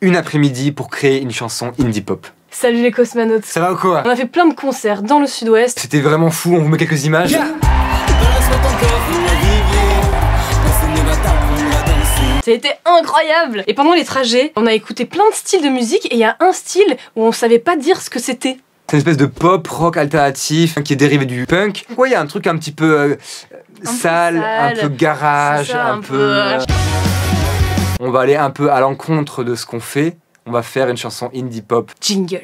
une après-midi pour créer une chanson indie pop. Salut les cosmonautes. Ça va ou quoi? On a fait plein de concerts dans le sud-ouest. C'était vraiment fou, on vous met quelques images. Yeah. Ça a été incroyable. Et pendant les trajets, on a écouté plein de styles de musique et il y a un style où on savait pas dire ce que c'était. C'est une espèce de pop rock alternatif qui est dérivé du punk. Ouais, il y a un truc un petit peu sale, un peu garage, ça, un peu... On va aller un peu à l'encontre de ce qu'on fait. On va faire une chanson indie pop. Jingle.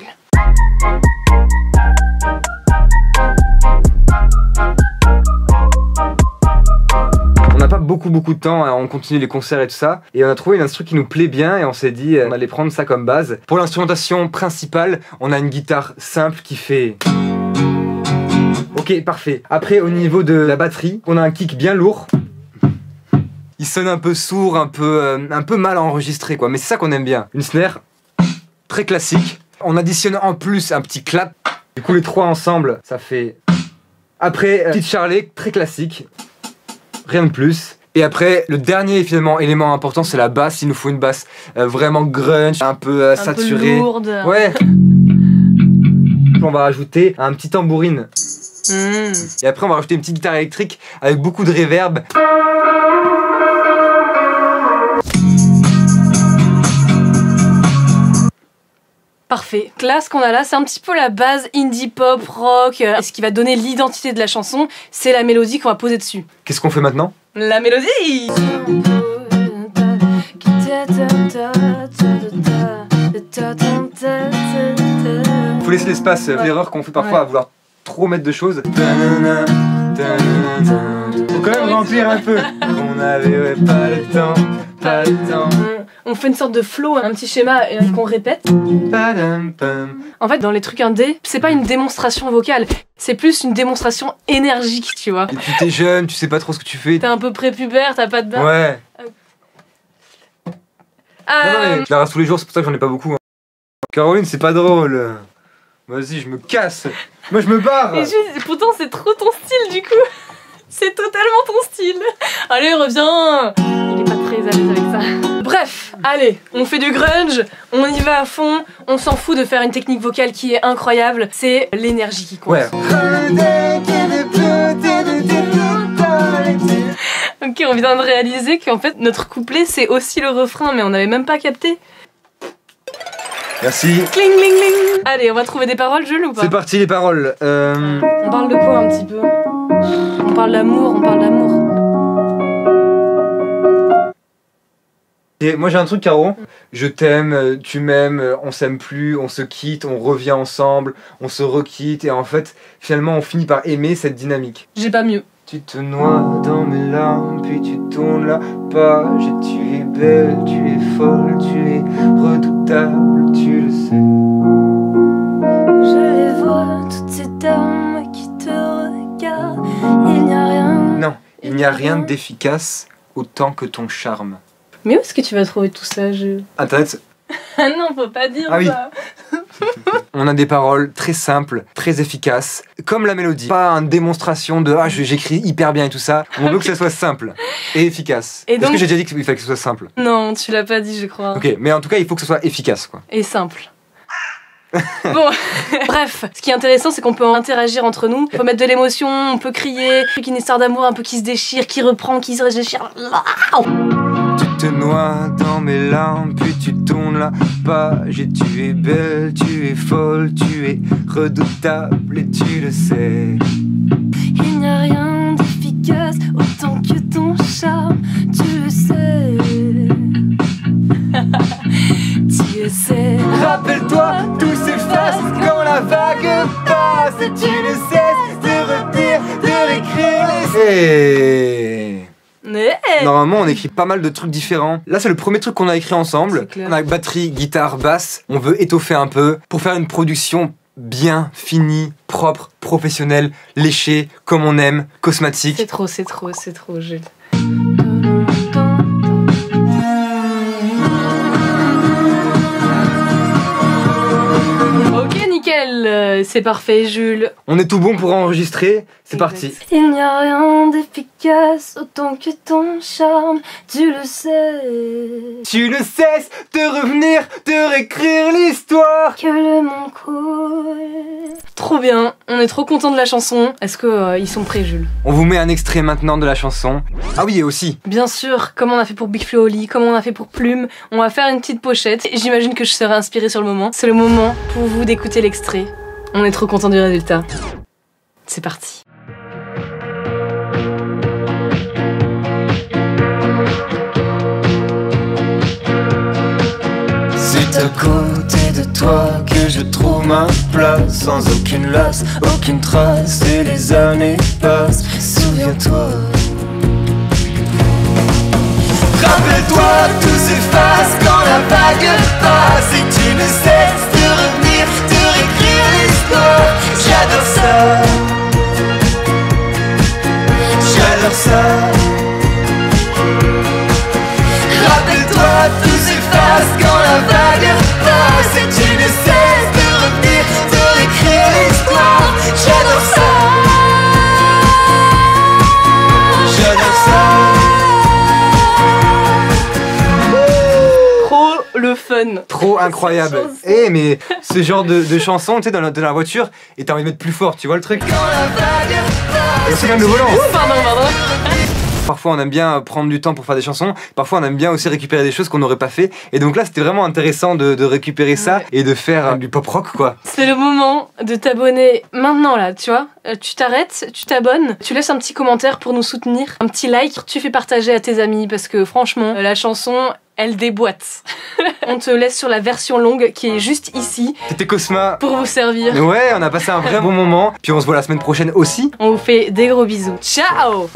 On n'a pas beaucoup de temps, on continue les concerts et tout ça. Et on a trouvé une instru qui nous plaît bien et on s'est dit on allait prendre ça comme base. Pour l'instrumentation principale, on a une guitare simple qui fait... Ok, parfait. Après, au niveau de la batterie, on a un kick bien lourd. Il sonne un peu sourd, un peu mal enregistré quoi. Mais c'est ça qu'on aime bien. Une snare très classique. On additionne en plus un petit clap. Du coup les trois ensemble, ça fait... Après, petite charlet très classique. Rien de plus. Et après, le dernier finalement élément important, c'est la basse. Il nous faut une basse vraiment grunge, un peu saturée. Un peu lourde. Ouais. On va rajouter un petit tambourine. Et après, on va rajouter une petite guitare électrique avec beaucoup de reverb. Parfait. Là, ce qu'on a là, c'est un petit peu la base indie pop, rock. Et ce qui va donner l'identité de la chanson, c'est la mélodie qu'on va poser dessus. Qu'est-ce qu'on fait maintenant? La mélodie! Faut laisser l'espace. L'erreur qu'on fait parfois à vouloir trop mettre de choses. Faut quand même remplir un peu. On avait pas le temps, pas le temps. On fait une sorte de flow, un petit schéma qu'on répète. En fait, dans les trucs indés, c'est pas une démonstration vocale, c'est plus une démonstration énergique, tu vois. Et puis t'es jeune, tu sais pas trop ce que tu fais. T'es un peu prépubère, t'as pas de bain. Ouais. Non, mais je la rase tous les jours, c'est pour ça que j'en ai pas beaucoup. Hein. Caroline, c'est pas drôle. Vas-y, je me casse. Moi, je me barre. Et pourtant, c'est trop ton style, du coup. C'est totalement ton style. Allez, reviens. Il est pas très à l'aise avec ça. Bref, allez, on fait du grunge, on y va à fond, on s'en fout de faire une technique vocale qui est incroyable, c'est l'énergie qui compte. Ouais. Ok, on vient de réaliser qu'en fait, notre couplet, c'est aussi le refrain, mais on n'avait même pas capté. Merci. Cling, cling, cling. Allez, on va trouver des paroles, Jules, ou pas? C'est parti, les paroles. On parle de quoi, un petit peu? On parle d'amour, on parle d'amour. Et moi j'ai un truc, Caro. Je t'aime, tu m'aimes, on s'aime plus, on se quitte, on revient ensemble, on se requitte et en fait finalement on finit par aimer cette dynamique. J'ai pas mieux. Tu te noies dans mes larmes, puis tu tournes la page et tu es belle, tu es folle, tu es redoutable, tu le sais. Je les vois, toutes ces dames qui te regardent. Il n'y a rien. Non, il n'y a rien d'efficace autant que ton charme. Mais où est-ce que tu vas trouver tout ça, Jules? Internet. Ah non, faut pas dire Ah oui. ça. On a des paroles très simples, très efficaces, comme la mélodie. Pas une démonstration de ah j'écris hyper bien et tout ça. On veut que ça soit simple et efficace. Et Est-ce donc... que j'ai déjà dit qu'il fallait que ce soit simple? Non, tu l'as pas dit, je crois. Ok, mais en tout cas il faut que ce soit efficace quoi. Et simple. Bon, bref, ce qui est intéressant, c'est qu'on peut interagir entre nous. On peut mettre de l'émotion, on peut crier. Une histoire d'amour un peu qui se déchire, qui reprend, qui se déchire. Tu te noies dans mes larmes, puis tu tournes la page et tu es belle, tu es folle, tu es redoutable et tu le sais. Il n'y a rien d'efficace autant que ton charme. Tu le sais. Tu le sais. Rappelle-toi, tout s'efface quand la vague passe et tu ne cesses de redire, de réécrire les... Normalement on écrit pas mal de trucs différents. Là c'est le premier truc qu'on a écrit ensemble. On a batterie, guitare, basse. On veut étoffer un peu pour faire une production bien finie, propre, professionnelle, léchée, comme on aime, cosmatique. C'est trop, Jules. Ok, nickel. nickel, c'est parfait Jules. On est tout bon pour enregistrer, c'est parti. Il n'y a rien d'efficace autant que ton charme, tu le sais. Tu ne cesses de revenir, de réécrire l'histoire. Que le monde coule. Trop bien, on est trop content de la chanson. Est-ce que ils sont prêts Jules? On vous met un extrait maintenant de la chanson. Ah oui, et aussi. Bien sûr, comme on a fait pour Big Flo Oli, comme on a fait pour Plume, on va faire une petite pochette. J'imagine que je serai inspirée sur le moment. C'est le moment pour vous d'écouter l'extrait. On est trop content du résultat. C'est parti. C'est à côté de toi que je trouve ma place, sans aucune lasse, aucune trace, et les années passent. Souviens-toi. Rappelle-toi, tout s'efface quand la vague passe, et tu ne cesses de revenir, de réécrire l'histoire. J'adore ça. J'adore ça. Rappelle-toi, tout s'efface quand la vague passe, et tu ne cesses de revenir, de réécrire l'histoire. J'adore ça. J'adore ça. Trop le fun. Trop incroyable. Eh mais ce genre de chanson, tu sais, dans la voiture, et t'as envie de mettre plus fort, tu vois le truc? Quand la vague passe, Et c'est même le volant. Ouh, pardon. Parfois on aime bien prendre du temps pour faire des chansons, parfois on aime bien aussi récupérer des choses qu'on n'aurait pas fait. Et donc là c'était vraiment intéressant de récupérer ça et de faire du pop rock quoi. C'est le moment de t'abonner maintenant là, tu vois. Tu t'arrêtes, tu t'abonnes, tu laisses un petit commentaire pour nous soutenir, un petit like, tu fais partager à tes amis parce que franchement, la chanson, elle déboîte. On te laisse sur la version longue qui est juste ici C'était Cosma. pour vous servir. Ouais, on a passé un vrai bon moment. Puis on se voit la semaine prochaine aussi. On vous fait des gros bisous. Ciao!